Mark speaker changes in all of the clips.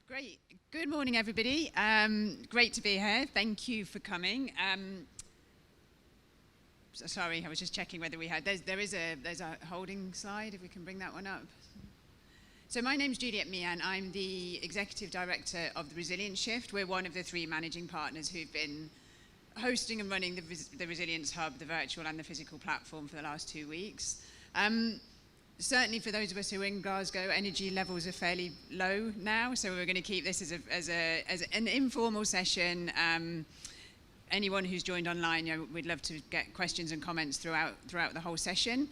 Speaker 1: Great. Good morning, everybody. Great to be here. Thank you for coming. Sorry, I was just checking whether we had. There's a holding slide. If we can bring that one up. So my name's Juliet Mian. I'm the Executive Director of the Resilience Shift. We're one of the three managing partners who've been hosting and running the Resilience Hub, the virtual and the physical platform, for the last 2 weeks. Certainly for those of us who are in Glasgow, energy levels are fairly low now, so we're going to keep this as an informal session. Anyone who's joined online, we'd love to get questions and comments throughout the whole session.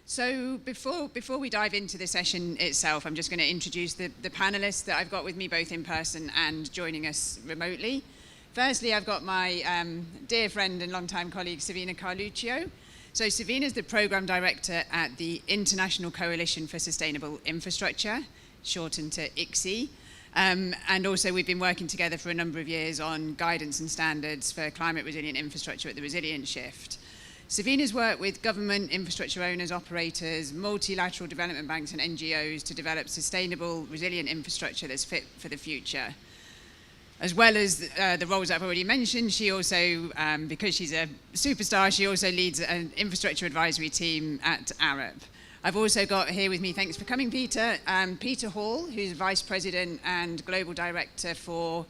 Speaker 1: So before we dive into the session itself, I'm just going to introduce the panelists that I've got with me, both in person and joining us remotely. Firstly, I've got my dear friend and longtime colleague, Savina Carluccio. So Savina is the Programme Director at the International Coalition for Sustainable Infrastructure, shortened to ICSI. And also we've been working together for a number of years on guidance and standards for climate resilient infrastructure at the Resilience Shift. Savina's worked with government, infrastructure owners, operators, multilateral development banks and NGOs to develop sustainable, resilient infrastructure that's fit for the future. As well as the roles I've already mentioned, she also, because she's a superstar, she also leads an infrastructure advisory team at Arup. I've also got here with me, thanks for coming, Peter, Peter Hall, who's Vice President and Global Director for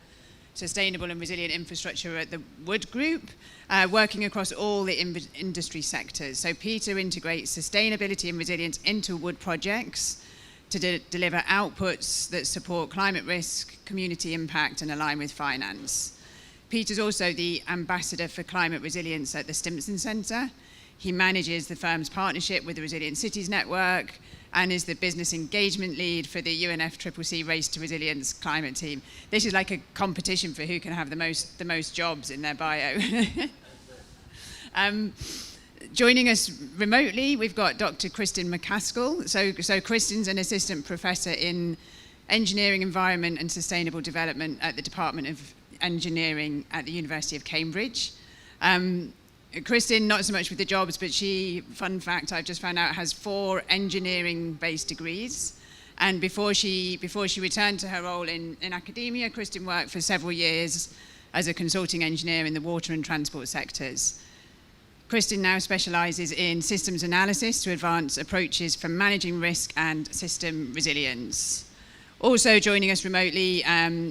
Speaker 1: Sustainable and Resilient Infrastructure at the Wood Group, working across all the industry sectors. So Peter integrates sustainability and resilience into wood projects to deliver outputs that support climate risk, community impact, and align with finance. Peter's also the ambassador for climate resilience at the Stimson Centre. He manages the firm's partnership with the Resilient Cities Network and is the business engagement lead for the UNFCCC Race to Resilience climate team. This is like a competition for who can have the most jobs in their bio. Joining us remotely, we've got Dr. Kristin McCaskill. So Kristin's an assistant professor in engineering, environment and sustainable development at the Department of Engineering at the University of Cambridge. Kristin, not so much with the jobs, but she, fun fact, I've just found out, has 4 engineering-based degrees. And before she returned to her role in academia, Kristin worked for several years as a consulting engineer in the water and transport sectors. Kristin now specialises in systems analysis to advance approaches for managing risk and system resilience. Also joining us remotely,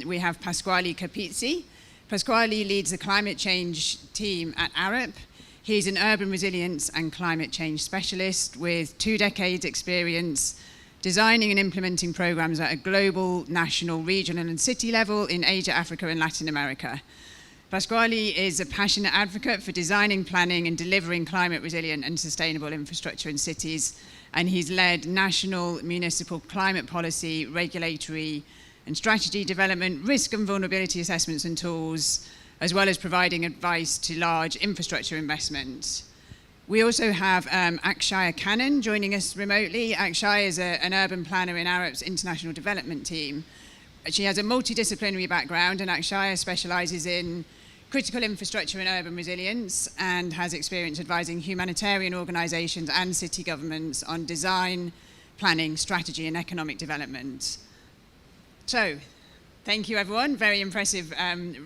Speaker 1: we have Pasquale Capizzi. Pasquale leads the climate change team at Arup. He's an urban resilience and climate change specialist with 2 decades experience designing and implementing programs at a global, national, regional and city level in Asia, Africa and Latin America. Pasquale is a passionate advocate for designing, planning and delivering climate resilient and sustainable infrastructure in cities, and he's led national, municipal climate policy, regulatory and strategy development, risk and vulnerability assessments and tools, as well as providing advice to large infrastructure investments. We also have Akshaya Kannan joining us remotely. Akshaya is an urban planner in Arup's international development team. She has a multidisciplinary background, and Akshaya specialises in critical infrastructure and urban resilience and has experience advising humanitarian organisations and city governments on design, planning, strategy and economic development. So, thank you everyone. Very impressive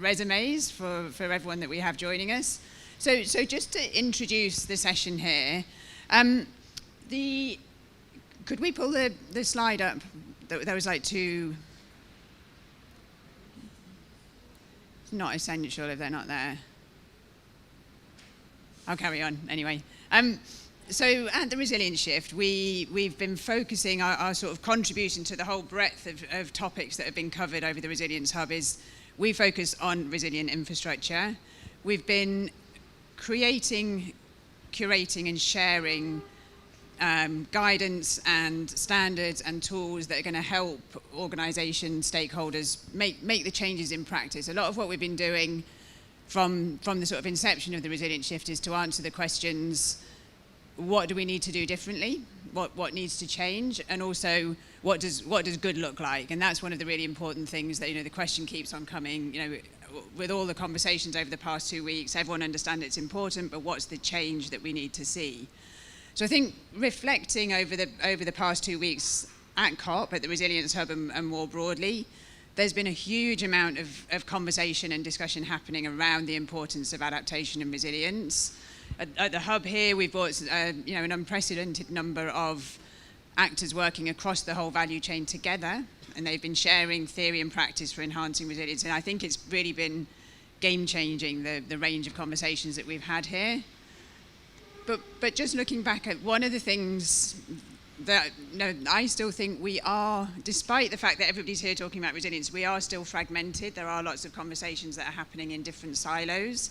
Speaker 1: resumes for everyone that we have joining us. So just to introduce the session here, could we pull the slide up? There was like 2... Not essential if they're not there. I'll carry on anyway. So at the Resilience Shift, we've been focusing our sort of contribution to the whole breadth of topics that have been covered over the Resilience Hub is we focus on resilient infrastructure. We've been creating, curating and sharing guidance and standards and tools that are going to help organisations, stakeholders make the changes in practice. A lot of what we've been doing from the sort of inception of the Resilience Shift is to answer the questions, what do we need to do differently? What needs to change? And also, what does good look like? And that's one of the really important things that, the question keeps on coming, with all the conversations over the past 2 weeks, everyone understands it's important, but what's the change that we need to see? So I think reflecting over the past 2 weeks at COP, at the Resilience Hub and more broadly, there's been a huge amount of conversation and discussion happening around the importance of adaptation and resilience. At the hub here, we've brought an unprecedented number of actors working across the whole value chain together, and they've been sharing theory and practice for enhancing resilience. And I think it's really been game-changing, the range of conversations that we've had here. But just looking back at one of the things that I still think we are, despite the fact that everybody's here talking about resilience, we are still fragmented. There are lots of conversations that are happening in different silos.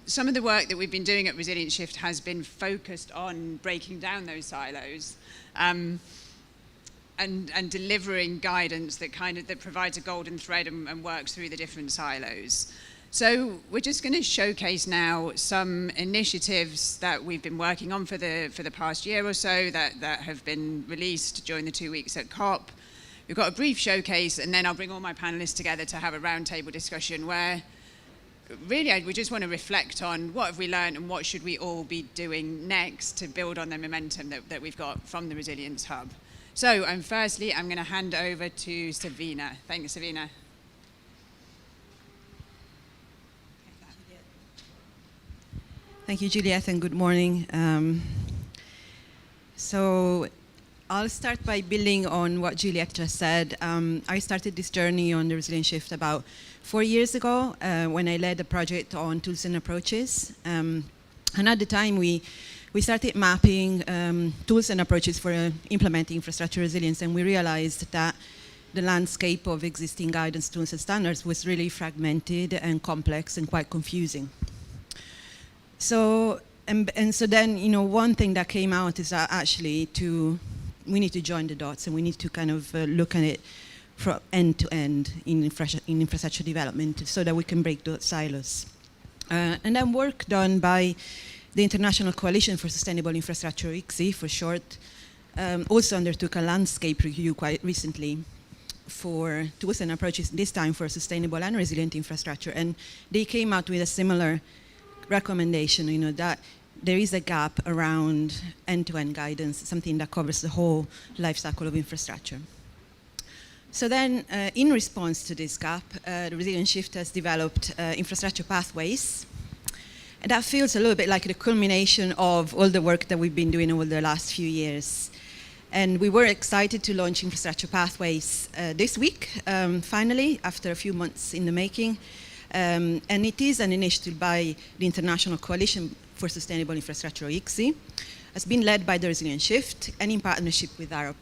Speaker 1: Some of the work that we've been doing at Resilience Shift has been focused on breaking down those silos and delivering guidance that provides a golden thread and works through the different silos. So we're just going to showcase now some initiatives that we've been working on for the past year or so that have been released during the 2 weeks at COP. We've got a brief showcase, and then I'll bring all my panelists together to have a roundtable discussion where really we just want to reflect on what have we learned and what should we all be doing next to build on the momentum that we've got from the Resilience Hub. So firstly, I'm going to hand over to Savina. Thanks, Savina.
Speaker 2: Thank you, Juliet, and good morning. So I'll start by building on what Juliet just said. I started this journey on the Resilience Shift about 4 years ago when I led a project on tools and approaches. And at the time, we started mapping tools and approaches for implementing infrastructure resilience, and we realized that the landscape of existing guidance tools and standards was really fragmented and complex and quite confusing. So, and so then, one thing that came out is that actually we need to join the dots, and we need to kind of look at it from end to end in infrastructure development so that we can break those silos. And then work done by the International Coalition for Sustainable Infrastructure, ICSI for short, also undertook a landscape review quite recently for tools and approaches, this time for sustainable and resilient infrastructure. And they came out with a similar recommendation, that there is a gap around end-to-end guidance, something that covers the whole life cycle of infrastructure. So then, in response to this gap, the Resilience Shift has developed infrastructure pathways. And that feels a little bit like the culmination of all the work that we've been doing over the last few years. And we were excited to launch infrastructure pathways this week, finally, after a few months in the making. And it is an initiative by the International Coalition for Sustainable Infrastructure, ICSI. It's been led by the Resilience Shift and in partnership with Arup.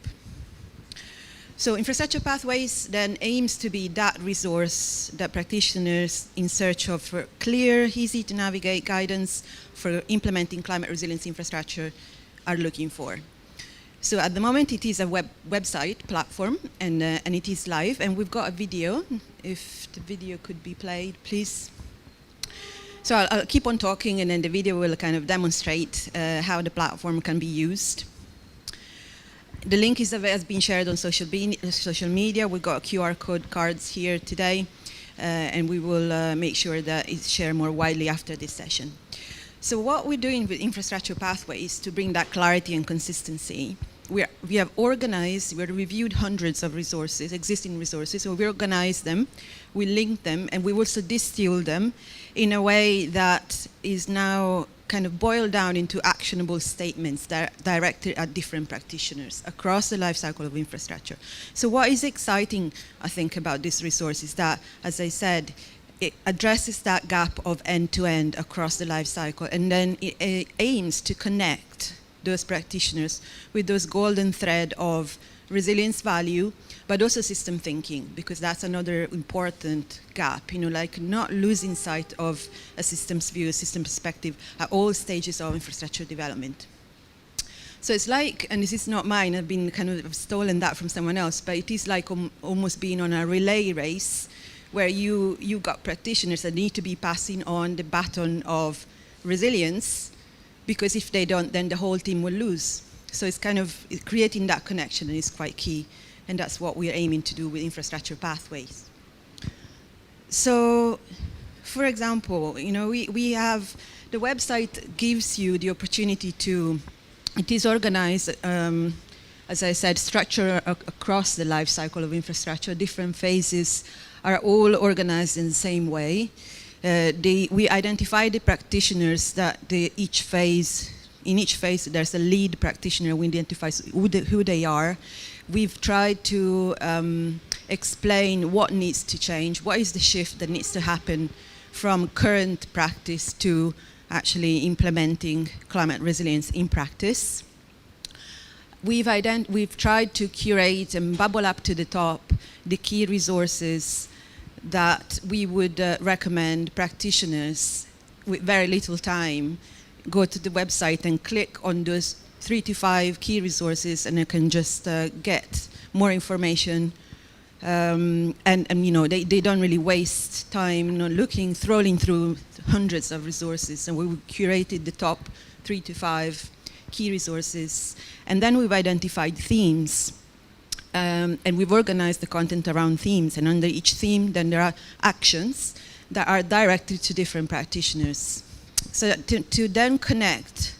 Speaker 2: So Infrastructure Pathways then aims to be that resource that practitioners in search of for clear, easy to navigate guidance for implementing climate resilience infrastructure are looking for. So at the moment, it is a website platform, and it is live. And we've got a video. If the video could be played, please. So I'll keep on talking, and then the video will kind of demonstrate how the platform can be used. The link has been shared on social media. We've got QR code cards here today, and we will make sure that it's shared more widely after this session. So what we're doing with infrastructure pathways to bring that clarity and consistency, we have organized, we've reviewed hundreds of resources, existing resources, so we organize them, we link them, and we also distill them in a way that is now kind of boiled down into actionable statements that are directed at different practitioners across the life cycle of infrastructure. So what is exciting, I think, about this resource is that, as I said, it addresses that gap of end-to-end across the life cycle, and then it aims to connect those practitioners with those golden thread of resilience value, but also system thinking, because that's another important gap, like not losing sight of a systems view, a system perspective at all stages of infrastructure development. So it's like, and this is not mine, I've stolen that from someone else, but it is like almost being on a relay race where you got practitioners that need to be passing on the baton of resilience, because if they don't, then the whole team will lose. So it's kind of creating that connection, and it's quite key, and that's what we're aiming to do with infrastructure pathways. So, for example, we have, the website gives you the opportunity to, it is organized as I said, structure across the life cycle of infrastructure. Different phases are all organized in the same way. We identify the practitioners that in each phase there's a lead practitioner who identifies who they are. We've tried to explain what needs to change, what is the shift that needs to happen from current practice to actually implementing climate resilience in practice. We've tried to curate and bubble up to the top the key resources that we would recommend practitioners with very little time go to the website and click on those 3 to 5 key resources, and you can just get more information. And you know, they don't really waste time, you know, trawling through hundreds of resources. And we curated the top 3 to 5 key resources, and then we've identified themes. And we've organized the content around themes, and under each theme then there are actions that are directed to different practitioners. So to then connect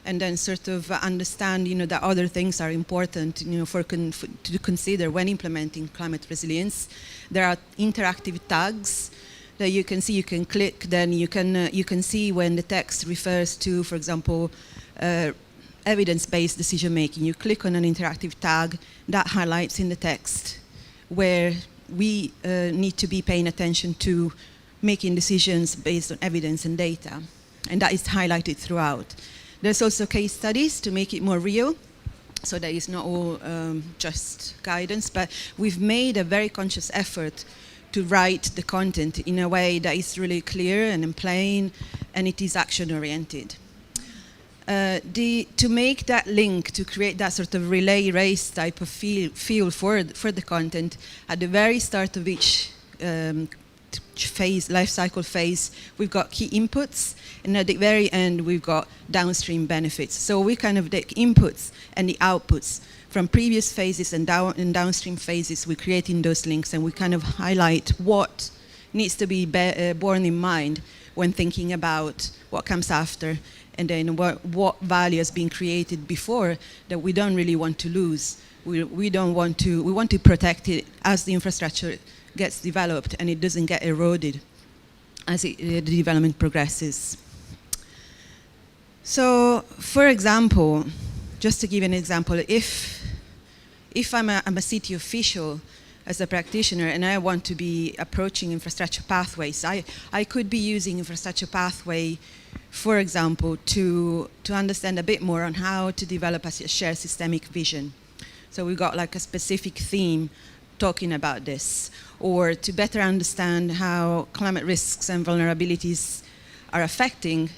Speaker 2: and then sort of understand, you know, that other things are important, you know, to consider when implementing climate resilience. There are interactive tags that you can see, you can click, then you can see when the text refers to, for example, evidence-based decision-making. You click on an interactive tag that highlights in the text where we need to be paying attention to making decisions based on evidence and data. And that is highlighted throughout. There's also case studies to make it more real. So that is not all just guidance, but we've made a very conscious effort to write the content in a way that is really clear and plain, and it is action-oriented. To make that link, to create that sort of relay race type of feel for the content, at the very start of each phase, life cycle phase, we've got key inputs, and at the very end we've got downstream benefits. So we kind of take inputs and the outputs from previous phases and downstream phases. We're creating those links, and we kind of highlight what needs to be borne in mind when thinking about what comes after, and then what value has been created before that we don't really want to lose. We want to protect it as the infrastructure gets developed and it doesn't get eroded as the development progresses. So, for example, just to give an example, if I'm a city official as a practitioner and I want to be approaching infrastructure pathways, I could be using infrastructure pathway, for example, to understand a bit more on how to develop a shared systemic vision. So we've got like a specific theme talking about this, or to better understand how climate risks and vulnerabilities are affecting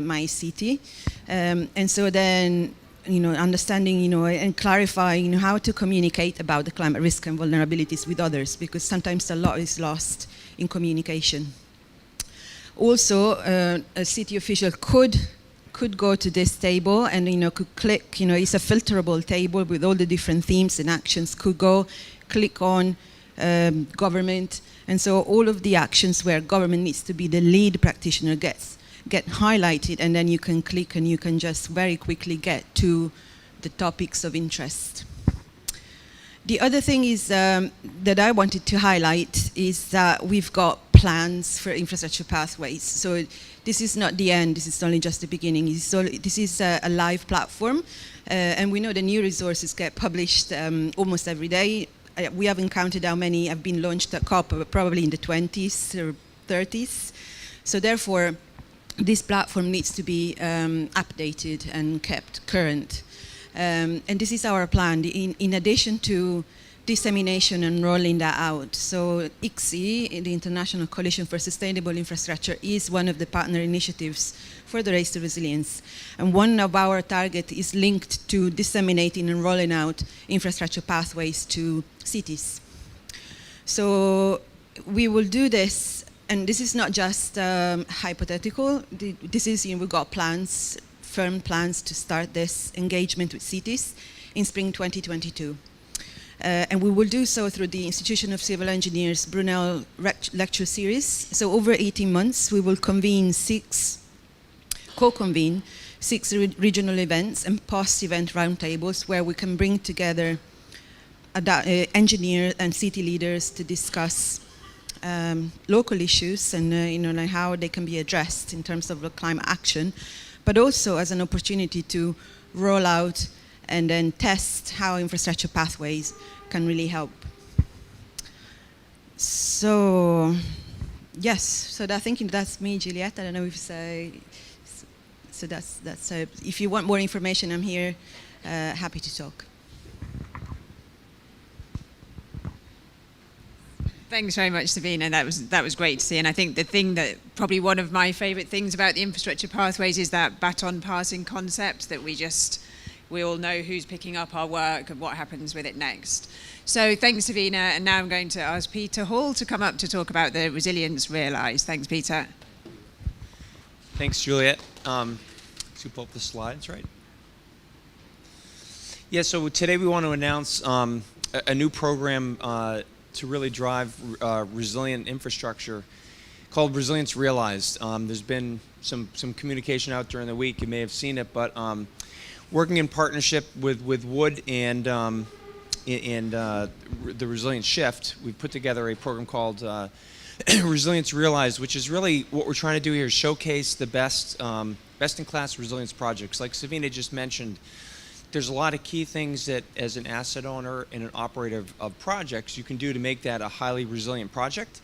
Speaker 2: my city. And so then, you know, understanding, you know, and clarifying, you know, how to communicate about the climate risk and vulnerabilities with others, because sometimes a lot is lost in communication. Also, a city official could go to this table and, you know, could click, you know, it's a filterable table with all the different themes and actions, could go click on government, and so all of the actions where government needs to be the lead practitioner get highlighted, and then you can click and you can just very quickly get to the topics of interest. The other thing is that I wanted to highlight is that we've got plans for infrastructure pathways. So this is not the end, this is only just the beginning. This is a live platform, and we know the new resources get published almost every day. We haven't counted how many have been launched at COP, probably in the 20s or 30s. So therefore, this platform needs to be updated and kept current. And this is our plan, in addition to dissemination and rolling that out. So ICSI, the International Coalition for Sustainable Infrastructure, is one of the partner initiatives for the Race to Resilience. And one of our targets is linked to disseminating and rolling out infrastructure pathways to cities. So we will do this, and this is not just hypothetical. This is, you know, we've got plans, firm plans to start this engagement with cities in spring 2022. And we will do so through the Institution of Civil Engineers Brunel lecture series. So over 18 months, we will co-convene 6 regional events and post-event roundtables where we can bring together engineers and city leaders to discuss local issues and like how they can be addressed in terms of climate action, but also as an opportunity to roll out and then test how infrastructure pathways can really help. So, yes, so I think that's me, Juliet. I don't know if so that's if you want more information, I'm here, happy to talk.
Speaker 1: Thanks very much, Savina. That was great to see. And I think the thing that probably one of my favourite things about the infrastructure pathways is that baton passing concept that we all know who's picking up our work and what happens with it next. So thanks, Savina. And now I'm going to ask Peter Hall to come up to talk about the Resilience Realise. Thanks, Peter.
Speaker 3: Thanks, Juliet. So pull up the slides, right? Yeah, so today we want to announce a new program to really drive resilient infrastructure called Resilience Realized. There's been some communication out during the week. You may have seen it, but working in partnership with Wood and the Resilience Shift, we put together a program called Resilience Realized, which is really what we're trying to do here is showcase the best-in-class resilience projects. Like Savina just mentioned, there's a lot of key things that as an asset owner and an operator of projects you can do to make that a highly resilient project.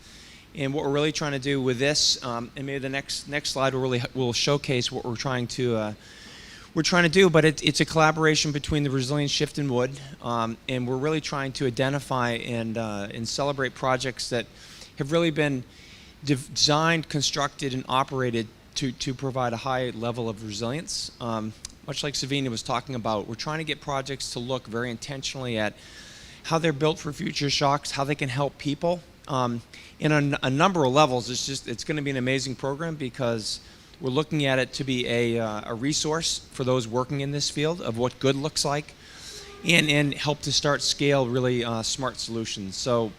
Speaker 3: And what we're really trying to do with this, and maybe the next slide will showcase what we're trying to do, but it's a collaboration between the Resilience Shift and Wood, and we're really trying to identify and celebrate projects that have really been designed, constructed, and operated to provide a high level of resilience. Much like Savina was talking about, we're trying to get projects to look very intentionally at how they're built for future shocks, how they can help people. In a number of levels, it's going to be an amazing program because we're looking at it to be a resource for those working in this field of what good looks like, and help to start scale really smart solutions. So,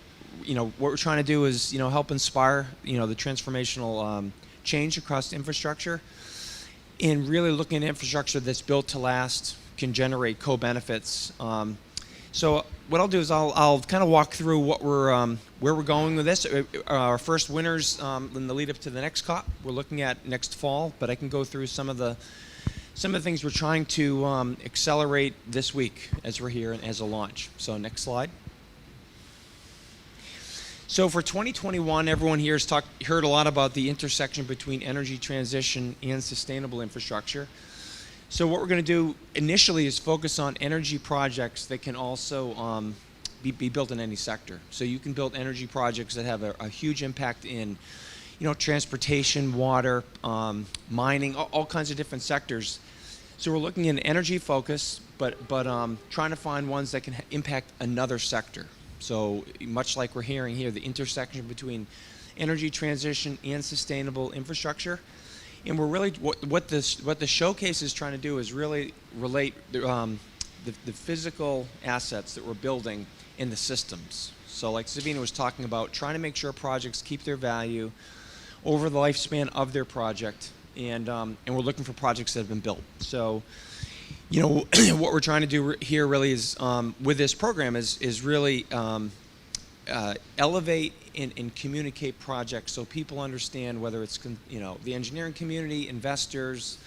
Speaker 3: what we're trying to do is help inspire the transformational change across infrastructure, and really looking at infrastructure that's built to last, can generate co-benefits. So what I'll do is I'll kind of walk through what where we're going with this. Our first winners in the lead up to the next COP we're looking at next fall, but I can go through some of the things we're trying to accelerate this week as we're here and as a launch. So next slide. So for 2021, everyone here has heard a lot about the intersection between energy transition and sustainable infrastructure. So what we're going to do initially is focus on energy projects that can also be built in any sector. So you can build energy projects that have a huge impact in, transportation, water, mining, all kinds of different sectors. So we're looking at energy focus, but trying to find ones that can impact another sector. So much like we're hearing here, the intersection between energy transition and sustainable infrastructure. And we're really, what the showcase is trying to do is really relate the physical assets that we're building in the systems. So like Savina was talking about, trying to make sure projects keep their value over the lifespan of their project. And we're looking for projects that have been built. So, what we're trying to do here really is, with this program, is really elevate and communicate projects so people understand, whether it's the engineering community, investors,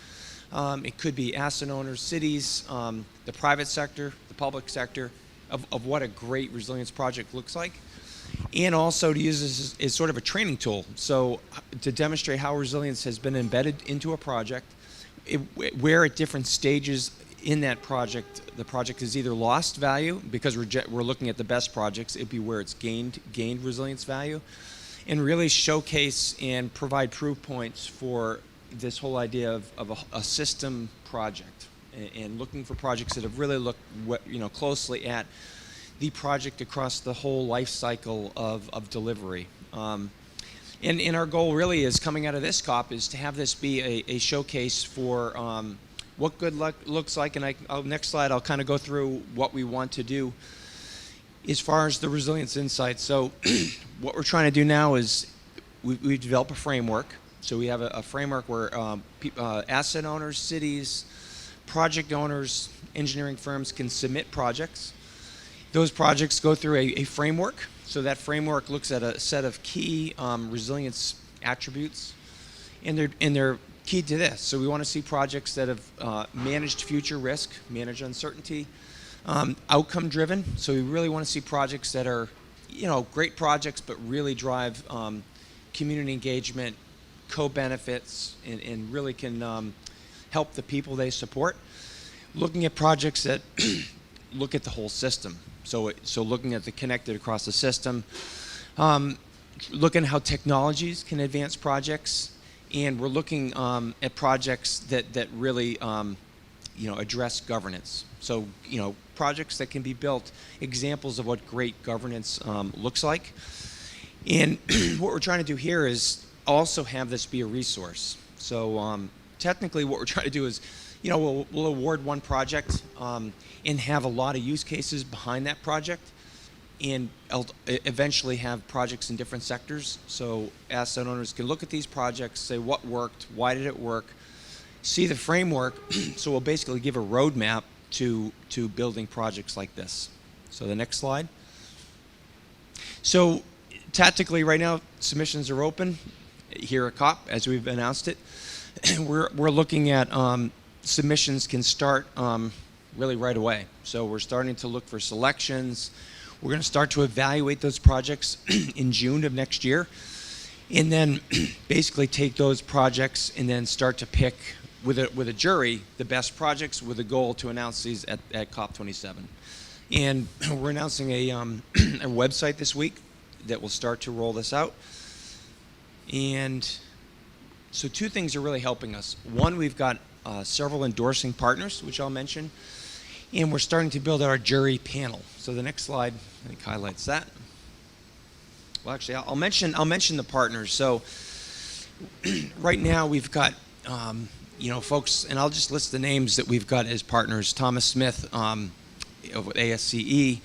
Speaker 3: it could be asset owners, cities, the private sector, the public sector, of what a great resilience project looks like. And also to use this as sort of a training tool. So to demonstrate how resilience has been embedded into a project, where at different stages in that project, the project has either lost value because we're looking at the best projects, it'd be where it's gained resilience value, and really showcase and provide proof points for this whole idea of a system project, and looking for projects that have really looked closely at the project across the whole life cycle of delivery. And our goal really is, coming out of this COP, is to have this be a showcase for what good looks like. And next slide, I'll kind of go through what we want to do as far as the resilience insights. So what we're trying to do now is we develop a framework, So we have a framework where asset owners, cities, project owners, engineering firms can submit projects. Those projects go through a framework. So that framework looks at a set of key resilience attributes, and they're key to this. So we want to see projects that have managed future risk, managed uncertainty, outcome driven. So we really want to see projects that are, great projects, but really drive community engagement, co-benefits, and really can help the people they support. Looking at projects that look at the whole system. So looking at the connected across the system, looking at how technologies can advance projects, and we're looking at projects that really address governance. So projects that can be built, examples of what great governance looks like. And what we're trying to do here is also have this be a resource. So technically what we're trying to do is, we'll award one project and have a lot of use cases behind that project, and eventually have projects in different sectors. So asset owners can look at these projects, say what worked, why did it work, see the framework. So we'll basically give a roadmap to building projects like this. So the next slide. So tactically right now, submissions are open here at COP, as we've announced it. We're looking at submissions can start really right away. So we're starting to look for selections. We're going to start to evaluate those projects in June of next year, and then basically take those projects and then start to pick with a jury the best projects, with a goal to announce these at COP27. And we're announcing a website this week that will start to roll this out. And so two things are really helping us. One, we've got several endorsing partners, which I'll mention, and we're starting to build our jury panel. So the next slide, I think, highlights that. Well, actually, I'll mention the partners. So right now we've got folks, and I'll just list the names that we've got as partners: Thomas Smith with ASCE,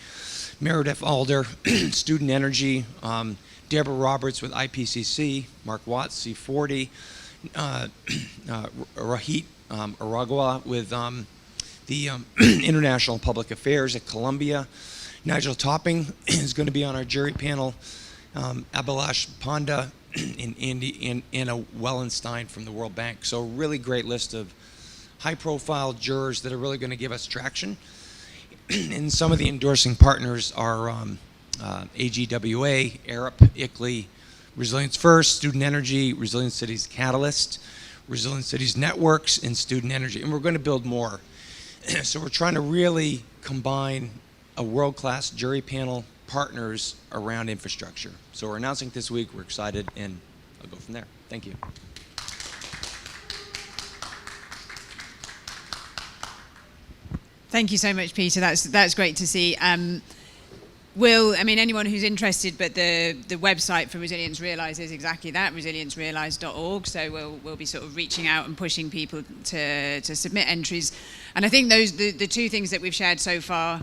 Speaker 3: Meredith Alder, Student Energy, Deborah Roberts with IPCC, Mark Watts, C40, Rahit Aragwa with the International Public Affairs at Columbia. Nigel Topping is going to be on our jury panel. Abhilash Panda and Anna Wellenstein from the World Bank. So a really great list of high-profile jurors that are really going to give us traction. And some of the endorsing partners are AGWA, ARUP, ICLEI, Resilience First, Student Energy, Resilient Cities Catalyst, Resilient Cities Networks, and Student Energy. And we're going to build more. So we're trying to really combine a world-class jury panel, partners around infrastructure. So we're announcing this week. We're excited, and I'll go from there. Thank you.
Speaker 1: Thank you so much, Peter. That's great to see. Anyone who's interested, but the website for Resilience Realize is exactly that, resiliencerealize.org. So we'll be sort of reaching out and pushing people to submit entries. And I think the two things that we've shared so far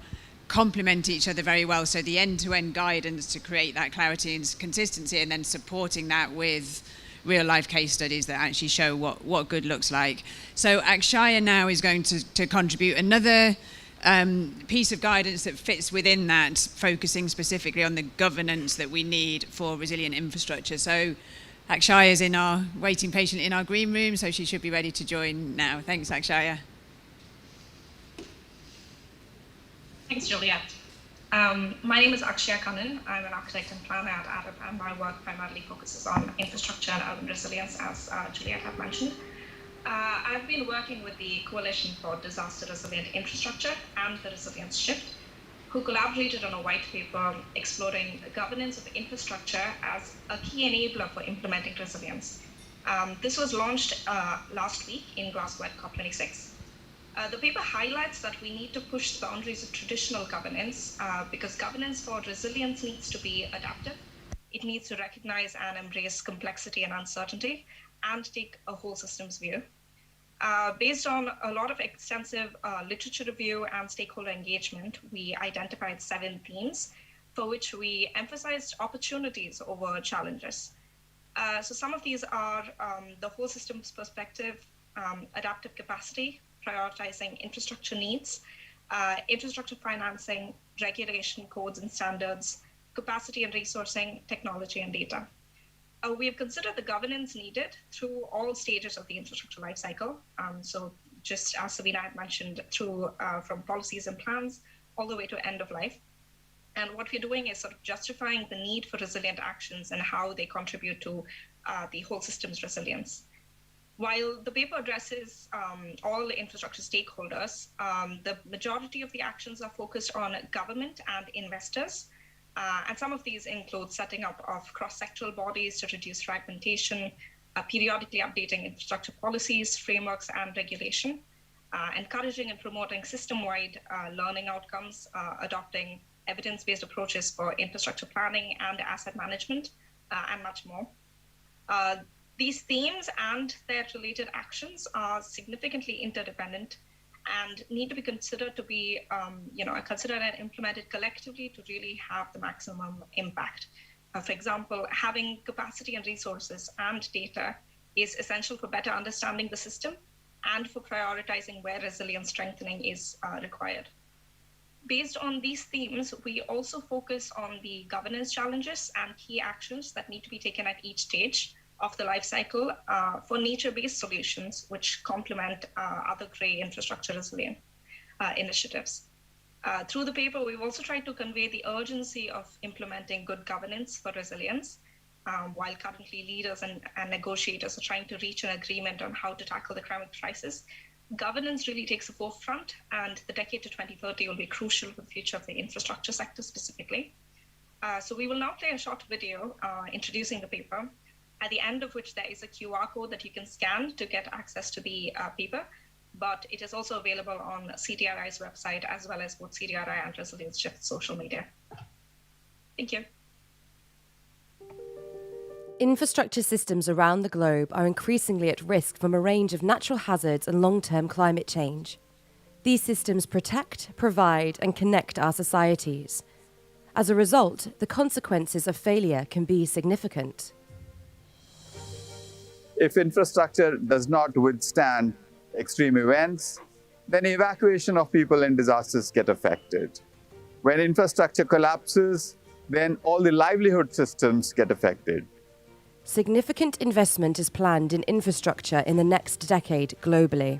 Speaker 1: complement each other very well. So the end-to-end guidance to create that clarity and consistency, and then supporting that with real-life case studies that actually show what good looks like. So Akshaya now is going to contribute another piece of guidance that fits within that, focusing specifically on the governance that we need for resilient infrastructure. So Akshaya is waiting patiently in our green room, so she should be ready to join now. Thanks, Akshaya.
Speaker 4: Thanks, Juliet. My name is Akshaya Kannan. I'm an architect and planner at ADAP, and my work primarily focuses on infrastructure and urban resilience, as Juliet had mentioned. I've been working with the Coalition for Disaster Resilient Infrastructure and the Resilience Shift, who collaborated on a white paper exploring the governance of infrastructure as a key enabler for implementing resilience. This was launched last week in Glasgow at COP26. The paper highlights that we need to push the boundaries of traditional governance because governance for resilience needs to be adaptive. It needs to recognize and embrace complexity and uncertainty and take a whole systems view. Based on a lot of extensive literature review and stakeholder engagement, we identified 7 themes for which we emphasized opportunities over challenges. So some of these are the whole systems perspective, adaptive capacity, prioritizing infrastructure needs, infrastructure financing, regulation, codes and standards, capacity and resourcing, technology and data. We have considered the governance needed through all stages of the infrastructure lifecycle. So just as Sabina had mentioned, through from policies and plans all the way to end of life. And what we're doing is sort of justifying the need for resilient actions and how they contribute to the whole system's resilience. While the paper addresses all infrastructure stakeholders, the majority of the actions are focused on government and investors. And some of these include setting up of cross-sectoral bodies to reduce fragmentation, periodically updating infrastructure policies, frameworks, and regulation, encouraging and promoting system-wide learning outcomes, adopting evidence-based approaches for infrastructure planning and asset management, and much more. These themes and their related actions are significantly interdependent and need to be considered to be, considered and implemented collectively to really have the maximum impact. For example, having capacity and resources and data is essential for better understanding the system and for prioritizing where resilience strengthening is required. Based on these themes, we also focus on the governance challenges and key actions that need to be taken at each stage of the life cycle for nature-based solutions, which complement other grey infrastructure resilient initiatives. Through the paper, we've also tried to convey the urgency of implementing good governance for resilience, while currently leaders and negotiators are trying to reach an agreement on how to tackle the climate crisis. Governance really takes the forefront, and the decade to 2030 will be crucial for the future of the infrastructure sector specifically. So we will now play a short video introducing the paper, at the end of which there is a QR code that you can scan to get access to the paper, but it is also available on CTRI's website as well as both CTRI and Resilience Shift social media. Thank you.
Speaker 5: Infrastructure systems around the globe are increasingly at risk from a range of natural hazards and long-term climate change. These systems protect, provide, and connect our societies. As a result, the consequences of failure can be significant.
Speaker 6: If infrastructure does not withstand extreme events, then evacuation of people and disasters get affected. When infrastructure collapses, then all the livelihood systems get affected.
Speaker 5: Significant investment is planned in infrastructure in the next decade globally.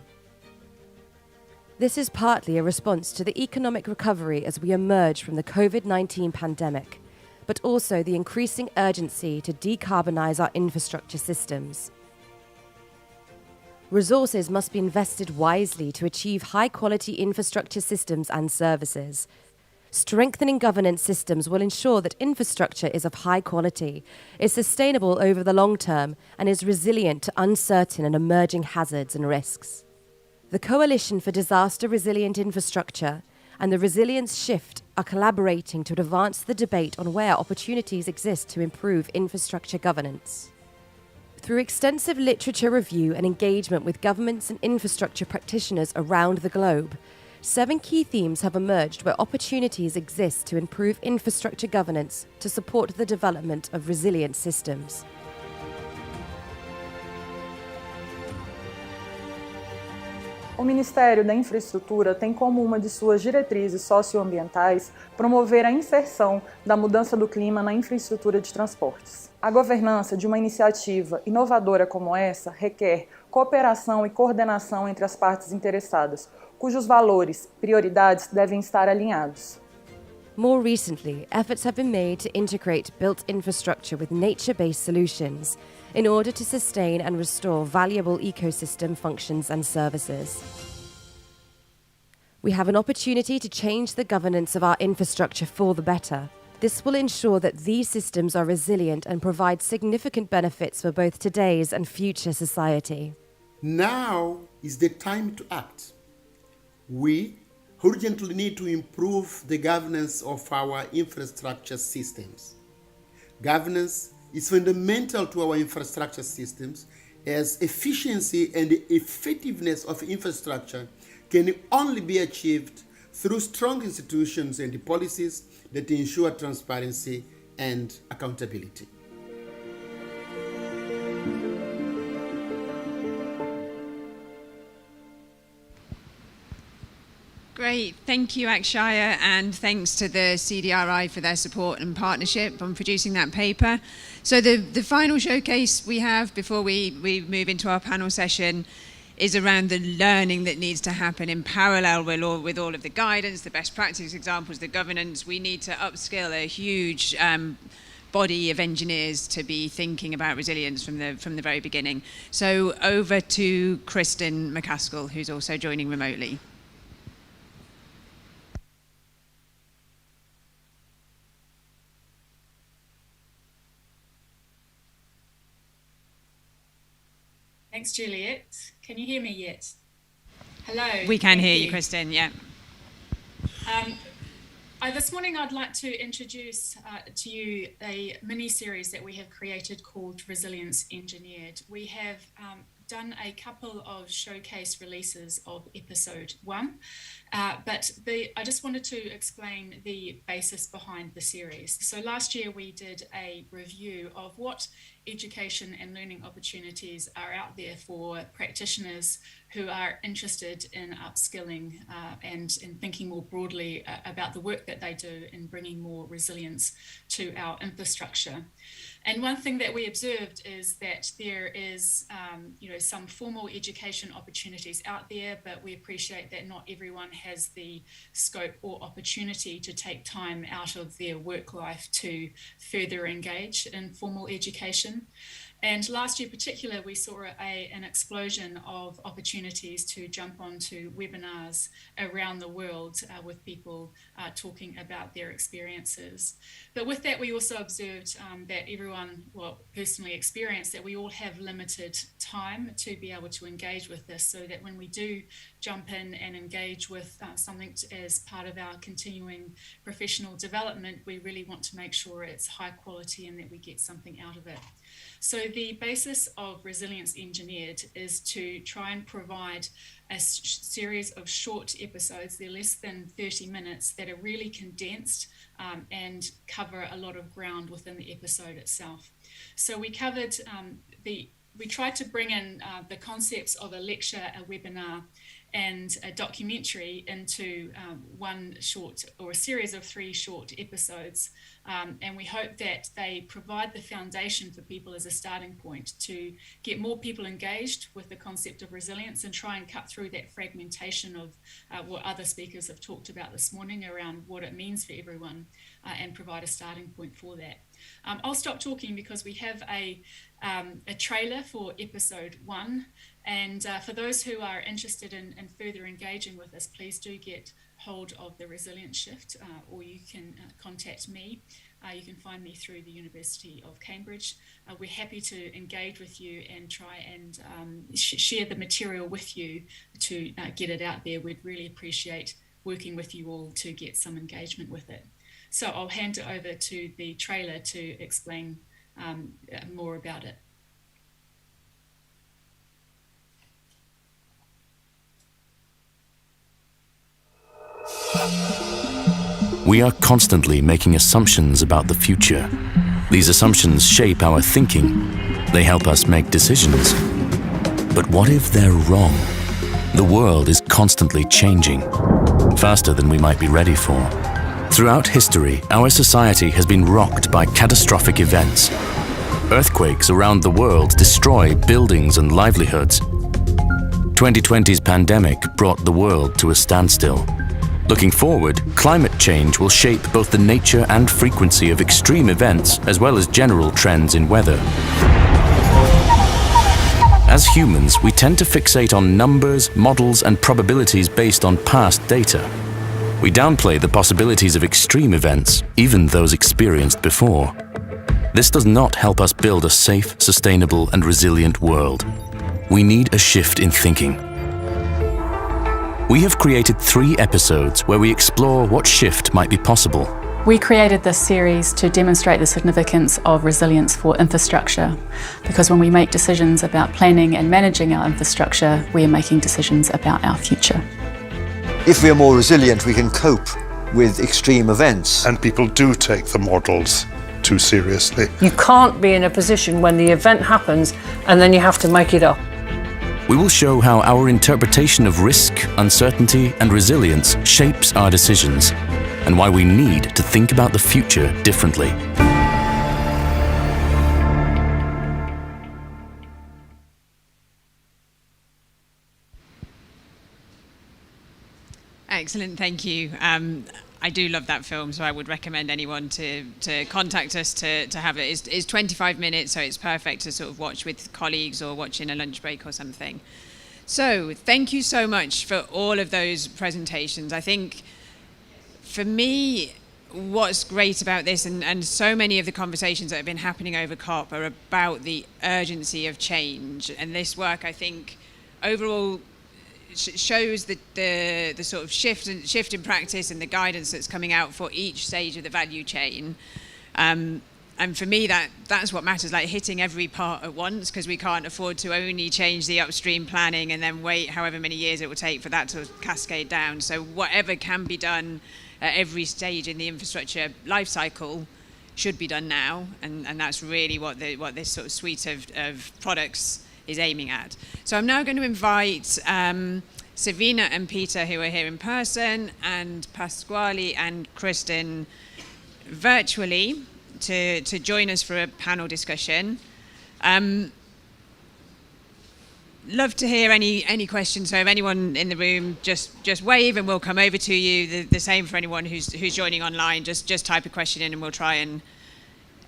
Speaker 5: This is partly a response to the economic recovery as we emerge from the COVID-19 pandemic, but also the increasing urgency to decarbonise our infrastructure systems. Resources must be invested wisely to achieve high-quality infrastructure systems and services. Strengthening governance systems will ensure that infrastructure is of high quality, is sustainable over the long term, and is resilient to uncertain and emerging hazards and risks. The Coalition for Disaster Resilient Infrastructure and the Resilience Shift are collaborating to advance the debate on where opportunities exist to improve infrastructure governance. Through extensive literature review and engagement with governments and infrastructure practitioners around the globe, 7 key themes have emerged where opportunities exist to improve infrastructure governance to support the development of resilient systems.
Speaker 7: O Ministério da Infraestrutura tem como uma de suas diretrizes socioambientais promover a inserção da mudança do clima na infraestrutura de transportes. A governança de uma iniciativa inovadora como essa requer cooperação e coordenação entre as partes interessadas, cujos valores e prioridades devem estar alinhados.
Speaker 5: More recently, efforts have been made to integrate built infrastructure with nature-based solutions in order to sustain and restore valuable ecosystem functions and services. We have an opportunity to change the governance of our infrastructure for the better. This will ensure that these systems are resilient and provide significant benefits for both today's and future society.
Speaker 8: Now is the time to act. We urgently need to improve the governance of our infrastructure systems. Governance is fundamental to our infrastructure systems, as efficiency and effectiveness of infrastructure can only be achieved through strong institutions and policies that ensure transparency and accountability.
Speaker 1: Great. Thank you, Akshaya, and thanks to the CDRI for their support and partnership on producing that paper. So the final showcase we have before we move into our panel session is around the learning that needs to happen in parallel with all of the guidance, the best practice examples, the governance. We need to upskill a huge body of engineers to be thinking about resilience from the very beginning. So over to Kristen McCaskill, who's also joining remotely.
Speaker 9: Thanks, Juliet. Can you hear me yet? Hello.
Speaker 1: We can hear you, Kristen, yeah.
Speaker 9: This morning I'd like to introduce to you a mini-series that we have created called Resilience Engineered. We have done a couple of showcase releases of episode 1, but I just wanted to explain the basis behind the series. So last year we did a review of what education and learning opportunities are out there for practitioners who are interested in upskilling and in thinking more broadly about the work that they do in bringing more resilience to our infrastructure. And one thing that we observed is that there is, some formal education opportunities out there, but we appreciate that not everyone has the scope or opportunity to take time out of their work life to further engage in formal education. And last year in particular, we saw an explosion of opportunities to jump onto webinars around the world with people talking about their experiences. But with that, we also observed that everyone, personally experienced that we all have limited time to be able to engage with this, so that when we do jump in and engage with something as part of our continuing professional development, we really want to make sure it's high quality and that we get something out of it. So the basis of Resilience Engineered is to try and provide a series of short episodes. They're less than 30 minutes that are really condensed and cover a lot of ground within the episode itself. So we covered we tried to bring in the concepts of a lecture, a webinar, and a documentary into one short or a series of 3 short episodes. And we hope that they provide the foundation for people as a starting point to get more people engaged with the concept of resilience and try and cut through that fragmentation of what other speakers have talked about this morning around what it means for everyone and provide a starting point for that. I'll stop talking because we have a trailer for episode 1. And for those who are interested in further engaging with us, please do get hold of the Resilience Shift, or you can contact me. You can find me through the University of Cambridge. We're happy to engage with you and try and share the material with you to get it out there. We'd really appreciate working with you all to get some engagement with it. So I'll hand it over to the trailer to explain more about it.
Speaker 10: We are constantly making assumptions about the future. These assumptions shape our thinking. They help us make decisions. But what if they're wrong? The world is constantly changing, faster than we might be ready for. Throughout history, our society has been rocked by catastrophic events. Earthquakes around the world destroy buildings and livelihoods. 2020's pandemic brought the world to a standstill. Looking forward, climate change will shape both the nature and frequency of extreme events as well as general trends in weather. As humans, we tend to fixate on numbers, models, and probabilities based on past data. We downplay the possibilities of extreme events, even those experienced before. This does not help us build a safe, sustainable, and resilient world. We need a shift in thinking. We have created 3 episodes where we explore what shift might be possible.
Speaker 11: We created this series to demonstrate the significance of resilience for infrastructure, because when we make decisions about planning and managing our infrastructure, we are making decisions about our future.
Speaker 12: If we are more resilient, we can cope with extreme events.
Speaker 13: And people do take the models too seriously.
Speaker 14: You can't be in a position when the event happens and then you have to make it up.
Speaker 10: We will show how our interpretation of risk, uncertainty, and resilience shapes our decisions, and why we need to think about the future differently.
Speaker 1: Excellent, thank you. I do love that film, so I would recommend anyone to contact us to have it. It's 25 minutes, so it's perfect to sort of watch with colleagues or watch in a lunch break or something. So thank you so much for all of those presentations. I think for me, what's great about this, and so many of the conversations that have been happening over COP are about the urgency of change. And this work, I think, overall shows the sort of shift in practice and the guidance that's coming out for each stage of the value chain. And for me, that's what matters, like hitting every part at once, because we can't afford to only change the upstream planning and then wait however many years it will take for that to cascade down. So whatever can be done at every stage in the infrastructure life cycle should be done now, and that's really what this sort of suite of products is aiming at. So I'm now going to invite Savina and Peter, who are here in person, and Pasquale and Kristen virtually to join us for a panel discussion. Love to hear any questions. So if anyone in the room, just wave and we'll come over to you. The same for anyone who's joining online. Just type a question in and we'll try and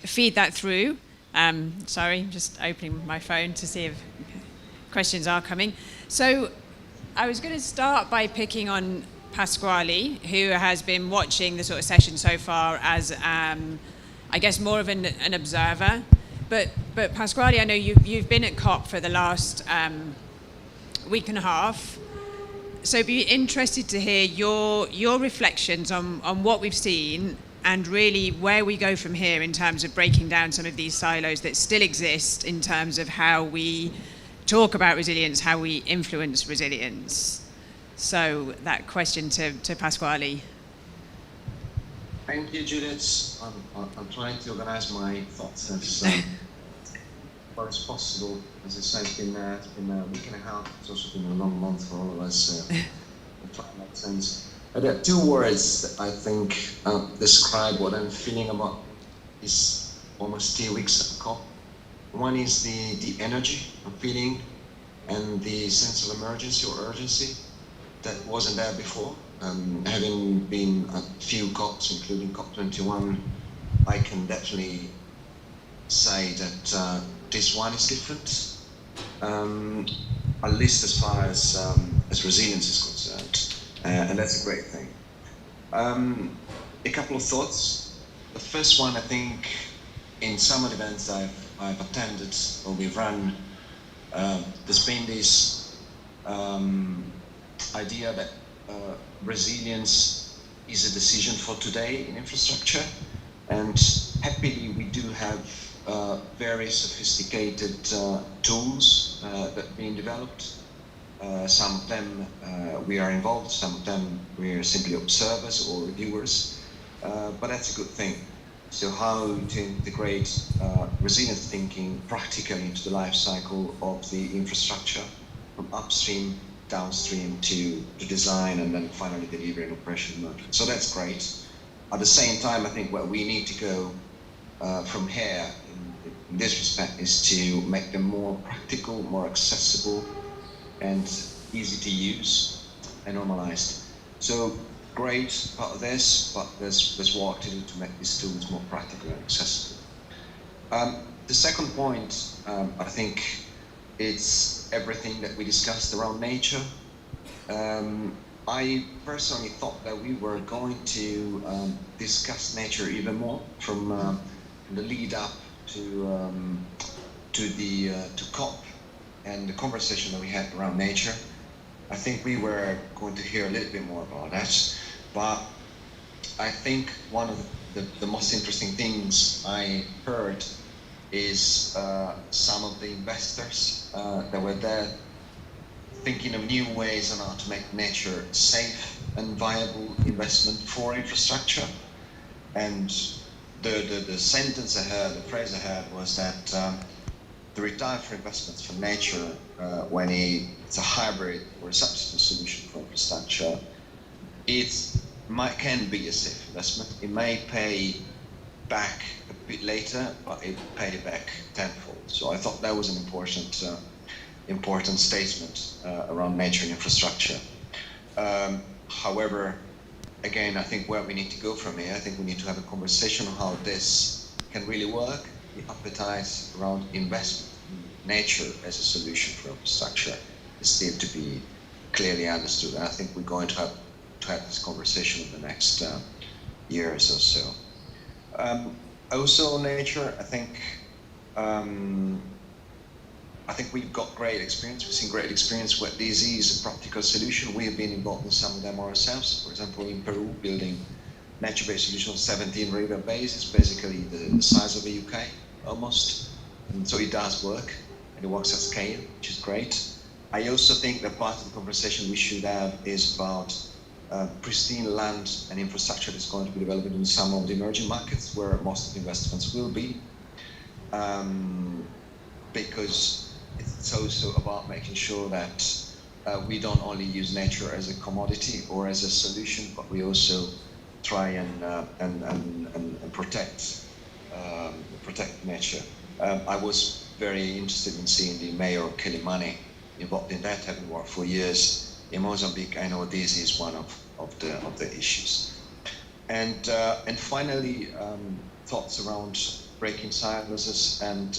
Speaker 1: feed that through. Sorry, just opening my phone to see if questions are coming. So I was going to start by picking on Pasquale, who has been watching the sort of session so far as, I guess, more of an observer. But Pasquale, I know you've been at COP for the last week and a half. So I'd be interested to hear your reflections on what we've seen and really where we go from here in terms of breaking down some of these silos that still exist in terms of how we talk about resilience, how we influence resilience. So that question to Pasquale.
Speaker 14: Thank you, Juliet. I'm trying to organize my thoughts as far as possible. As I said, it's been a week and a half. It's also been a long month for all of us. Try to make sense. There are two words that I think describe what I'm feeling about this almost 2 weeks at COP. One is the energy I'm feeling and the sense of emergency or urgency that wasn't there before. Having been a few COPs, including COP21, I can definitely say that this one is different, at least as far as resilience is concerned. And that's a great thing. A couple of thoughts. The first one, I think, in some of the events I've attended or we've run, there's been this idea that resilience is a decision for today in infrastructure, and happily we do have very sophisticated tools that are being developed. Some of them we are involved, some of them we are simply observers or reviewers, but that's a good thing. So how to integrate resilient thinking practically into the life cycle of the infrastructure, from upstream, downstream to design, and then finally delivery and operation mode. So that's great. At the same time, I think where we need to go from here in this respect is to make them more practical, more accessible, and easy to use and normalized. So great part of this, but there's work to do to make these tools more practical and accessible. The second point, I think it's everything that we discussed around nature. I personally thought that we were going to discuss nature even more from the lead up to COP and the conversation that we had around nature. I think we were going to hear a little bit more about that, but I think one of the most interesting things I heard is some of the investors that were there thinking of new ways on how to make nature safe and viable investment for infrastructure. And the sentence I heard, the phrase I heard was that the return for investments for nature when it's a hybrid or a substitute solution for infrastructure, can be a safe investment. It may pay back a bit later, but it will pay back tenfold. So I thought that was an important statement around nature and infrastructure. However, again, I think where we need to go from here, I think we need to have a conversation on how this can really work. The appetite around investment in nature as a solution for infrastructure is still to be clearly understood. And I think we're going to have this conversation in the next years or so. Also, nature, I think we've got great experience. We've seen great experience where this is a practical solution. We have been involved in some of them ourselves. For example, in Peru, building nature-based solutions, 17 river bases, basically the size of the UK, almost. And so it does work, and it works at scale, which is great. I also think that part of the conversation we should have is about pristine land and infrastructure that's going to be developed in some of the emerging markets where most of the investments will be. Because it's also about making sure that we don't only use nature as a commodity or as a solution, but we also try and protect nature. I was very interested in seeing the mayor of Kilimani involved in that, having worked for years in Mozambique. I know this is one of the issues. And finally, thoughts around breaking silos and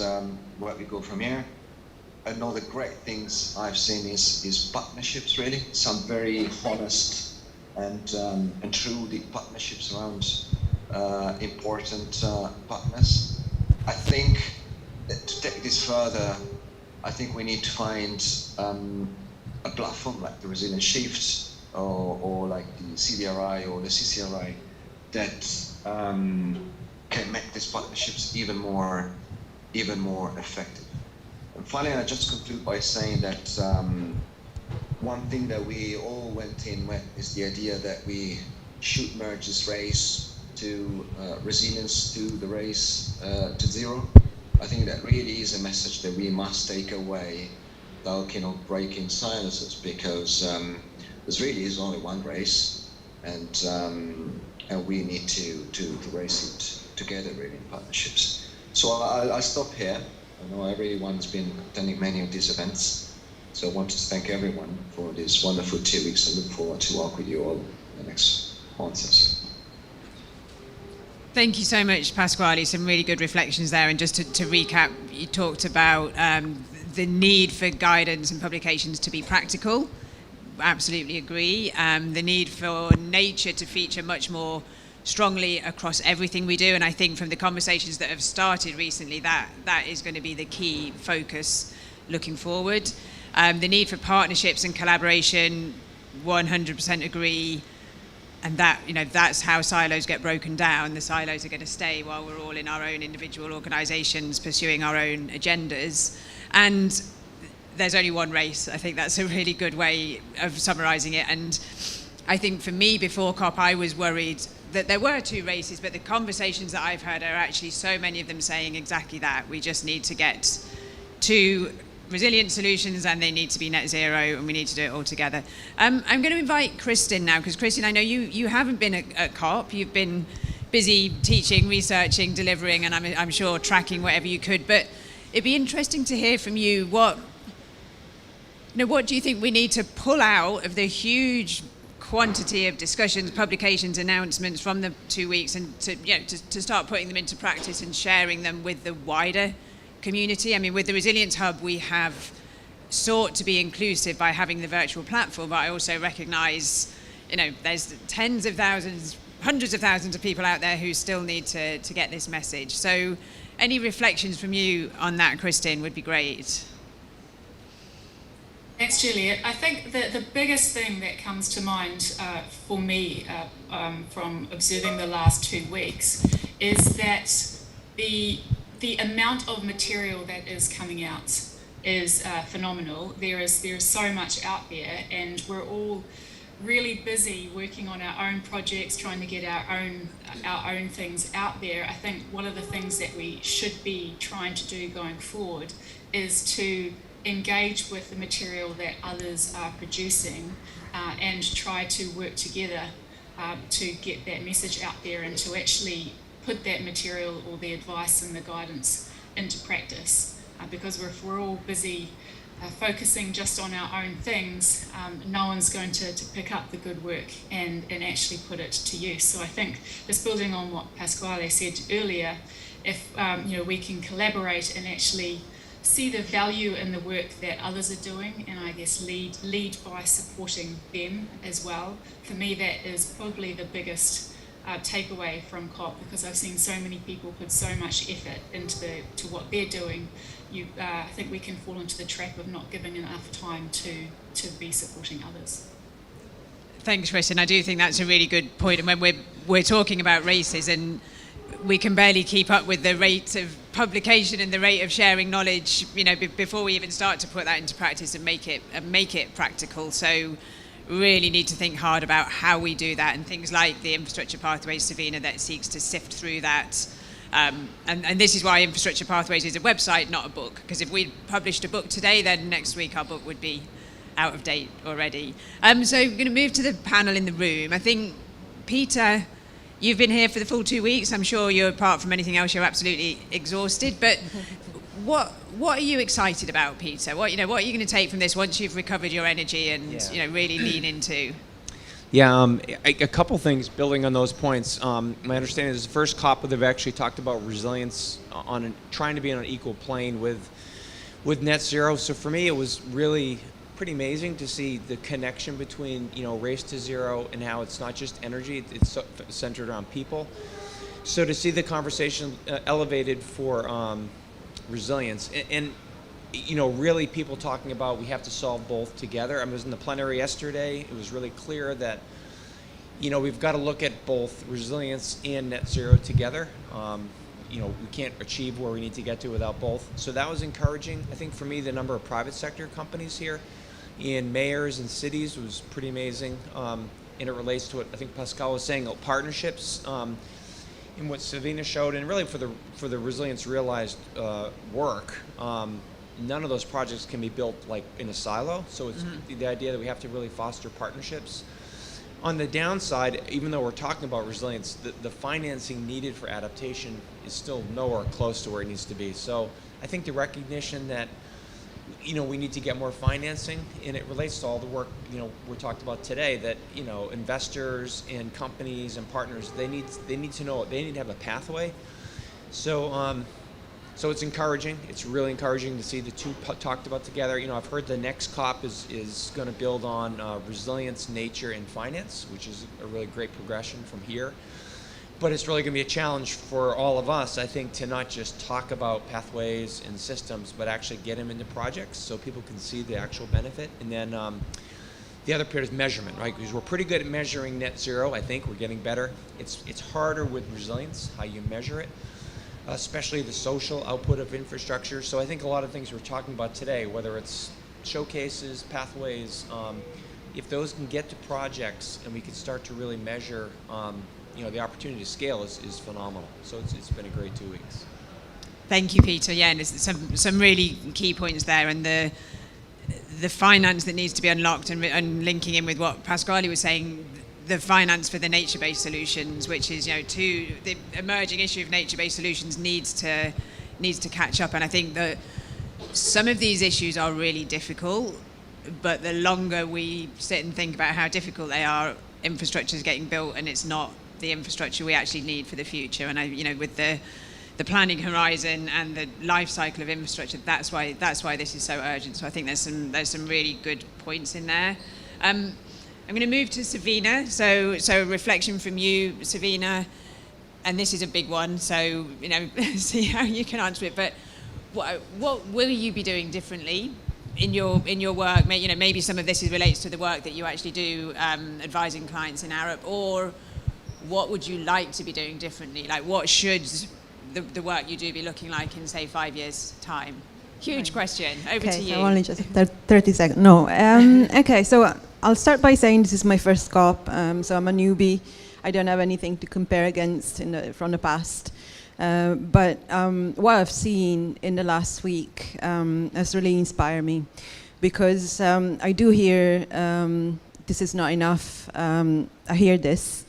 Speaker 14: where we go from here. Another great things I've seen is partnerships, really. Some very honest and true deep partnerships around important partners. I think that to take this further, I think we need to find a platform like the Resilience Shift or like the CDRI or the CCRI that can make these partnerships even more effective. And finally, I just conclude by saying that one thing that we all went in with is the idea that we should merge this race to resilience, to the race to zero. I think that really is a message that we must take away without breaking silences, because there really is only one race, and we need to race it together, really, in partnerships. So I'll stop here. I know everyone's been attending many of these events, so I wanted to thank everyone for this wonderful 2 weeks. I look forward to work with you all in the next months or so.
Speaker 1: Thank you so much, Pasquale. Some really good reflections there. And just to recap, you talked about the need for guidance and publications to be practical. Absolutely agree. The need for nature to feature much more strongly across everything we do. And I think from the conversations that have started recently, that is going to be the key focus looking forward. The need for partnerships and collaboration, 100% agree. And that's how silos get broken down. The silos are going to stay while we're all in our own individual organizations pursuing our own agendas. And there's only one race. I think that's a really good way of summarizing it. And I think for me, before COP, I was worried that there were two races, but the conversations that I've heard are actually so many of them saying exactly that. We just need to get to resilient solutions, and they need to be net zero, and we need to do it all together. I'm going to invite Kristin now, because Kristin, I know you haven't been at COP. You've been busy teaching, researching, delivering, and I'm sure tracking whatever you could. But it'd be interesting to hear from you what do you think we need to pull out of the huge quantity of discussions, publications, announcements from the 2 weeks, and to start putting them into practice and sharing them with the wider community. I mean, with the Resilience Hub, we have sought to be inclusive by having the virtual platform, but I also recognize, there's tens of thousands, hundreds of thousands of people out there who still need to get this message. So any reflections from you on that, Kristin, would be great.
Speaker 9: Thanks, Juliet. I think that the biggest thing that comes to mind for me from observing the last 2 weeks is that the amount of material that is coming out is phenomenal. There is so much out there, and we're all really busy working on our own projects, trying to get our own things out there. I think one of the things that we should be trying to do going forward is to engage with the material that others are producing and try to work together to get that message out there and to actually put that material or the advice and the guidance into practice. Because if we're all busy focusing just on our own things, no one's going to pick up the good work and actually put it to use. So I think, just building on what Pasquale said earlier, if we can collaborate and actually see the value in the work that others are doing, and I guess lead by supporting them as well. For me, that is probably the biggest takeaway from COP, because I've seen so many people put so much effort into what they're doing. I think we can fall into the trap of not giving enough time to be supporting others.
Speaker 1: Thanks, Chris, and I do think that's a really good point. And when we're talking about races, and we can barely keep up with the rate of publication and the rate of sharing knowledge, before we even start to put that into practice and make it practical. So really need to think hard about how we do that, and things like the Infrastructure Pathways Savina that seeks to sift through that. And this is why Infrastructure Pathways is a website, not a book, because if we published a book today, then next week our book would be out of date already. So we're going to move to the panel in the room. I think, Peter, you've been here for the full 2 weeks. I'm sure you're, apart from anything else, you're absolutely exhausted. But what are you excited about, Peter? What are you going to take from this once you've recovered your energy and really lean into?
Speaker 3: Yeah, a couple things building on those points. My understanding is the first COP where they've actually talked about resilience trying to be on an equal plane with net zero. So for me, it was really pretty amazing to see the connection between race to zero and how it's not just energy; it's centered around people. So to see the conversation elevated for resilience and really people talking about we have to solve both together. I was in the plenary yesterday. It was really clear that, we've got to look at both resilience and net zero together. We can't achieve where we need to get to without both. So that was encouraging. I think for me, the number of private sector companies here in mayors and cities was pretty amazing. And it relates to what I think Pascal was saying, partnerships. In what Savina showed, and really for the Resilience Realized work, none of those projects can be built like in a silo. So it's the idea that we have to really foster partnerships. On the downside, even though we're talking about resilience, the financing needed for adaptation is still nowhere close to where it needs to be. So I think the recognition that we need to get more financing, and it relates to all the work we talked about today, that investors and companies and partners, they need to know, they need to have a pathway. So it's encouraging. It's really encouraging to see the two talked about together. I've heard the next COP is going to build on resilience, nature, and finance, which is a really great progression from here. But it's really going to be a challenge for all of us, I think, to not just talk about pathways and systems, but actually get them into projects so people can see the actual benefit. And then the other part is measurement, right? Because we're pretty good at measuring net zero. I think we're getting better. It's harder with resilience, how you measure it, especially the social output of infrastructure. So I think a lot of things we're talking about today, whether it's showcases, pathways, if those can get to projects and we can start to really measure, the opportunity to scale is phenomenal. So it's been a great 2 weeks.
Speaker 1: Thank you, Peter. Yeah, and there's some really key points there, and the finance that needs to be unlocked, and linking in with what Pasquale was saying, the finance for the nature-based solutions, which is the emerging issue of nature-based solutions needs to catch up. And I think that some of these issues are really difficult, but the longer we sit and think about how difficult they are, infrastructure is getting built, and it's not the infrastructure we actually need for the future. And with the planning horizon and the life cycle of infrastructure, that's why this is so urgent. So I think there's some really good points in there. I'm going to move to Savina. So a reflection from you, Savina, and this is a big one. So see how you can answer it. But what will you be doing differently in your work? Maybe some of this relates to the work that you actually do advising clients in Arup, or what would you like to be doing differently? Like, what should the work you do be looking like in, say, 5 years' time? Huge question. Over to you.
Speaker 2: So only just 30 seconds. No. Okay, so I'll start by saying this is my first COP, so I'm a newbie. I don't have anything to compare against from the past. But what I've seen in the last week has really inspired me, because I do hear this is not enough. I hear this,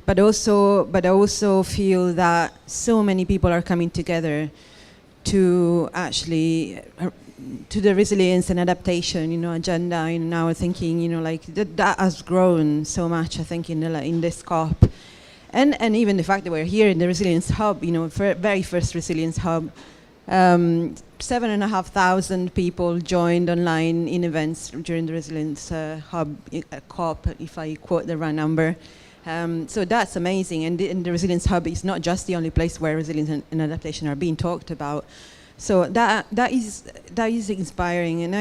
Speaker 2: but I also feel that so many people are coming together to actually to the resilience and adaptation, agenda. And now we're thinking, like that has grown so much. I think in this COP, and even the fact that we're here in the Resilience Hub, very first Resilience Hub. 7,500 people joined online in events during the Resilience Hub COP, if I quote the right number. So that's amazing. And the Resilience Hub is not just the only place where resilience and adaptation are being talked about. So that is inspiring. And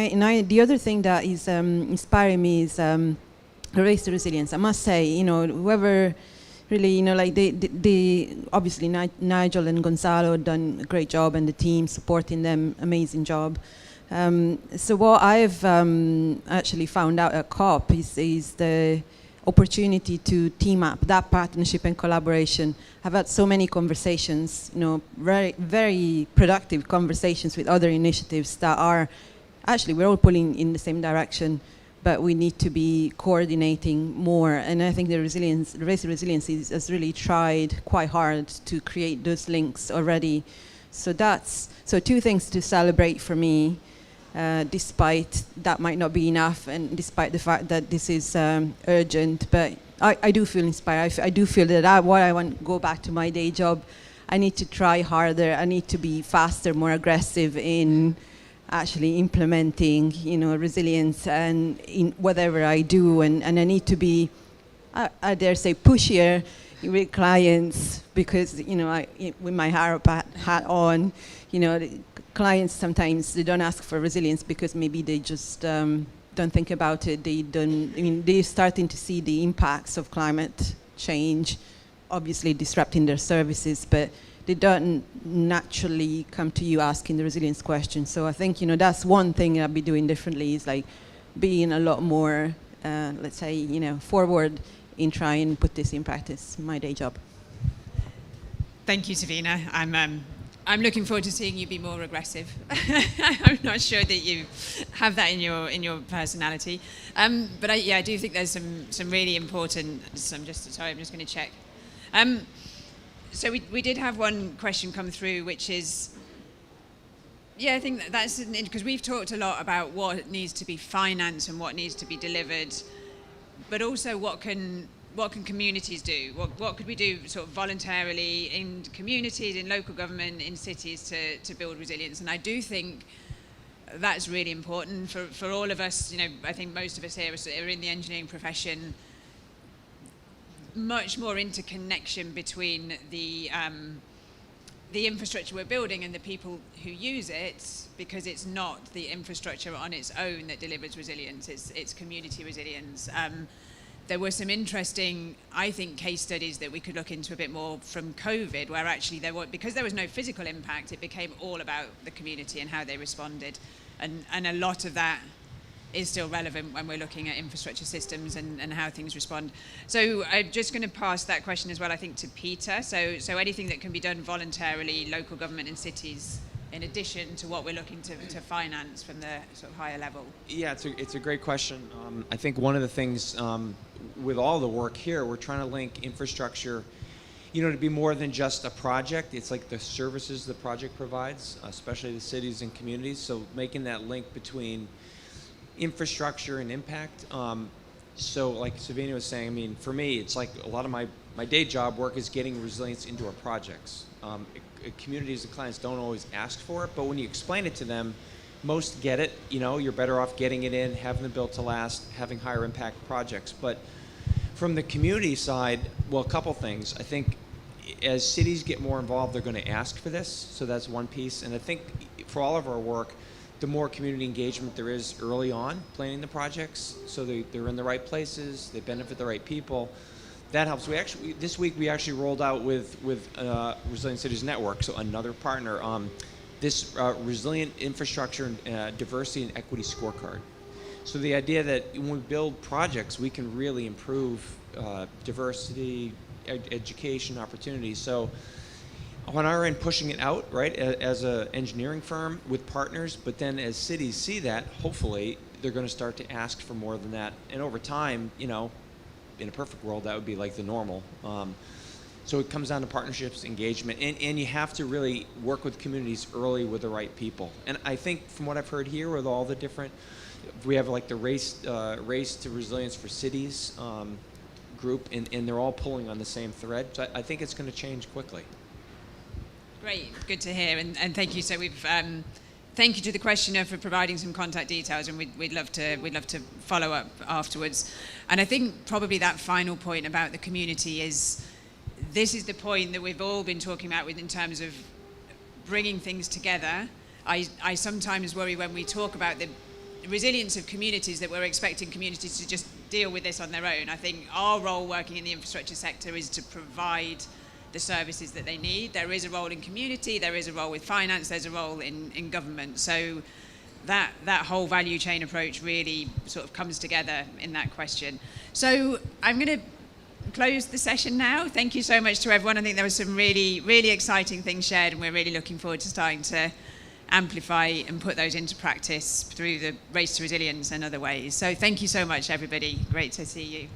Speaker 2: the other thing that is inspiring me is race to resilience. I must say, whoever really, like they obviously Nigel and Gonzalo done a great job, and the team supporting them, amazing job. So what I've actually found out at COP is the opportunity to team up, that partnership and collaboration. I've had so many conversations, very, very productive conversations with other initiatives that are, actually we're all pulling in the same direction, but we need to be coordinating more. And I think the Race to Resilience has really tried quite hard to create those links already. So two things to celebrate for me, despite that might not be enough, and despite the fact that this is urgent. But I do feel inspired. I do feel that I want to go back to my day job. I need to try harder. I need to be faster, more aggressive in actually implementing, resilience and in whatever I do, and I need to be, I dare say, pushier with clients, because with my Harrop hat on, the clients sometimes they don't ask for resilience because maybe they just don't think about it. They're starting to see the impacts of climate change, obviously disrupting their services, but they don't naturally come to you asking the resilience question. So I think, that's one thing I'll be doing differently, is like being a lot more, let's say, forward in trying to put this in practice, my day job.
Speaker 1: Thank you, Savina. I'm looking forward to seeing you be more aggressive. I'm not sure that you have that in your personality. But I do think there's some really important, I'm just going to check. So we did have one question come through, which is, I think that's because we've talked a lot about what needs to be financed and what needs to be delivered, but also what can communities do? What could we do sort of voluntarily in communities, in local government, in cities to build resilience? And I do think that's really important for all of us. I think most of us here are in the engineering profession. Much more interconnection between the infrastructure we're building and the people who use it, because it's not the infrastructure on its own that delivers resilience, it's community resilience. There were some interesting, I think, case studies that we could look into a bit more from COVID, where actually because there was no physical impact, it became all about the community and how they responded. And a lot of that is still relevant when we're looking at infrastructure systems and how things respond. So I'm just going to pass that question as well, I think, to Peter. So anything that can be done voluntarily, local government and cities, in addition to what we're looking to finance from the sort of higher level?
Speaker 3: Yeah, it's a great question. I think one of the things with all the work here, we're trying to link infrastructure, to be more than just a project. It's like the services the project provides, especially the cities and communities. So making that link between infrastructure and impact. So like Savina was saying, for me, it's like a lot of my day job work is getting resilience into our projects. Communities and clients don't always ask for it, but when you explain it to them, most get it. You're better off getting it in, having them built to last, having higher impact projects. But from the community side, well, a couple things. I think as cities get more involved, they're going to ask for this. So that's one piece. And I think for all of our work, the more community engagement there is early on planning the projects, so they're in the right places, they benefit the right people, that helps. This week we actually rolled out with Resilient Cities Network, so another partner, this resilient infrastructure and diversity and equity scorecard. So the idea that when we build projects, we can really improve diversity, education opportunities. So on our end, pushing it out, right, as an engineering firm with partners, but then as cities see that, hopefully, they're going to start to ask for more than that. And over time, you know, in a perfect world, that would be like the normal. So it comes down to partnerships, engagement, and you have to really work with communities early with the right people. And I think from what I've heard here with all the different, we have like the race to resilience for cities group, and they're all pulling on the same thread. So I think it's going to change quickly.
Speaker 1: Great, good to hear, and thank you. So we've thank you to the questioner for providing some contact details, and we'd love to follow up afterwards. And I think probably that final point about the community is, this is the point that we've all been talking about in terms of bringing things together. I sometimes worry when we talk about the resilience of communities that we're expecting communities to just deal with this on their own. I think our role working in the infrastructure sector is to provide the services that they need. There is a role in community, there is a role with finance, there's a role in government. So that whole value chain approach really sort of comes together in that question. So I'm going to close the session now. Thank you so much to everyone. I think there were some really, really exciting things shared, and we're really looking forward to starting to amplify and put those into practice through the Race to Resilience and other ways. So thank you so much, everybody. Great to see you.